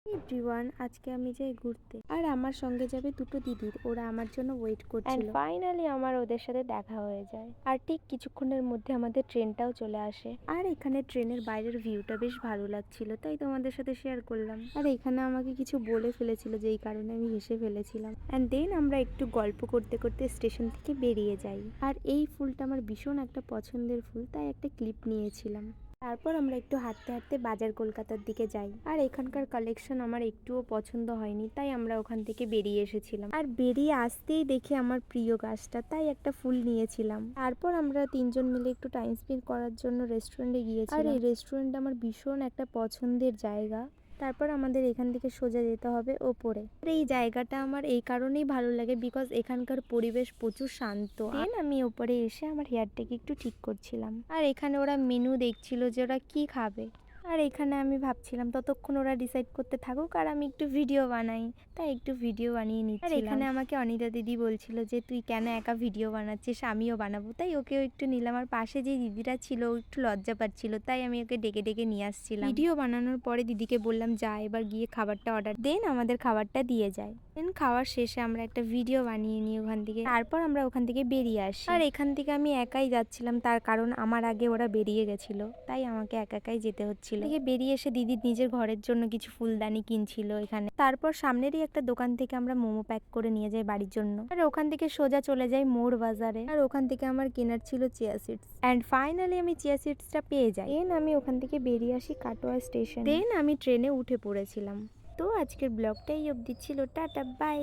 Everyone, আজকে আমি যাই ঘুরতে আর আমার সঙ্গে যাবে দুটো দিদির। ওরা আমার জন্য ওয়েট করছিল। ফাইনালি আমার ওদের সাথে দেখা হয়ে যায় আর ঠিক কিছুক্ষণের মধ্যে আমাদের ট্রেনটাও চলে আসে। আর এখানে ট্রেনের বাইরের ভিউটা বেশ ভালো লাগছিল, তাই তোমাদের সাথে শেয়ার করলাম। আর এখানে আমাকে কিছু বলে ফেলেছিল, যেই কারণে আমি হেসে ফেলেছিলাম। অ্যান্ড দেন আমরা একটু গল্প করতে করতে স্টেশন থেকে বেরিয়ে যাই। আর এই ফুলটা আমার ভীষণ একটা পছন্দের ফুল, তাই একটা ক্লিপ নিয়েছিলাম। তারপর আমরা একটু হাঁটতে হাঁটতে বাজার কলকাতার দিকে যাই। আর এখানকার কালেকশন আমার একটুও পছন্দ হয়নি, তাই আমরা ওখান থেকে বেরিয়ে এসেছিলাম। আর বেরিয়ে আসতেই দেখি আমার প্রিয় গাছটা, তাই একটা ফুল নিয়েছিলাম। তারপর আমরা তিনজন মিলে একটু টাইম স্পেন্ড করার জন্য রেস্টুরেন্টে গিয়েছিলাম। আর এই রেস্টুরেন্ট আমার ভীষণ একটা পছন্দের জায়গা। তারপর আমাদের এখান থেকে সোজা যেতে হবে ওপরে। আর এই জায়গাটা আমার এই কারণেই ভালো লাগে, বিকজ এখানকার পরিবেশ প্রচুর শান্ত। দেন আমি ওপরে এসে আমার হেয়ারটাকে একটু ঠিক করছিলাম। আর এখানে ওরা মেনু দেখছিল যে ওরা কি খাবে। আর এখানে আমি ভাবছিলাম ততক্ষণ ওরা ডিসাইড করতে থাকুক আর আমি একটু ভিডিও বানাই, তাই একটু ভিডিও বানিয়ে নিচ্ছি। আর এখানে আমাকে অনিতা দিদি বলছিল যে তুই কেন একা ভিডিও বানাচ্ছিস, আমিও বানাবো, তাই ওকেও একটু নিলাম। আর পাশে যে দিদিরা ছিল ও একটু লজ্জা পাচ্ছিল, তাই আমি ওকে ডেকে ডেকে নিয়ে আসছিলাম। ভিডিও বানানোর পরে দিদিকে বললাম যা এবার গিয়ে খাবারটা অর্ডার। দেন আমাদের খাবারটা দিয়ে যায়। দেন খাওয়ার শেষে আমরা একটা ভিডিও বানিয়ে নিই ওখান থেকে। তারপর আমরা ওখান থেকে বেরিয়ে আসি। আর এখান থেকে আমি একাই যাচ্ছিলাম, তার কারণ আমার আগে ওরা বেরিয়ে গেছিল, তাই আমাকে একাই যেতে হচ্ছিল। থেকে বেরিয়ে এসে দিদি নিজের ঘরের জন্য কিছু ফুলদানি কিনছিল এখানে। তারপর সামনেরই একটা দোকান থেকে আমরা মোমো প্যাক করে নিয়ে যাই বাড়ির জন্য। আর ওখান থেকে সোজা চলে যাই মোড় বাজারে। আর ওখান থেকে আমার কেনার ছিল চিয়া সিডস। অ্যান্ড ফাইনালি আমি চিয়া সিডসটা পেয়ে যাই। দেন আমি ওখান থেকে বেরিয়ে আসি কাটোয়া স্টেশন। দেন আমি ট্রেনে উঠে পড়েছিলাম। তো আজকের ব্লগটাই অবধি ছিল। Tata, by.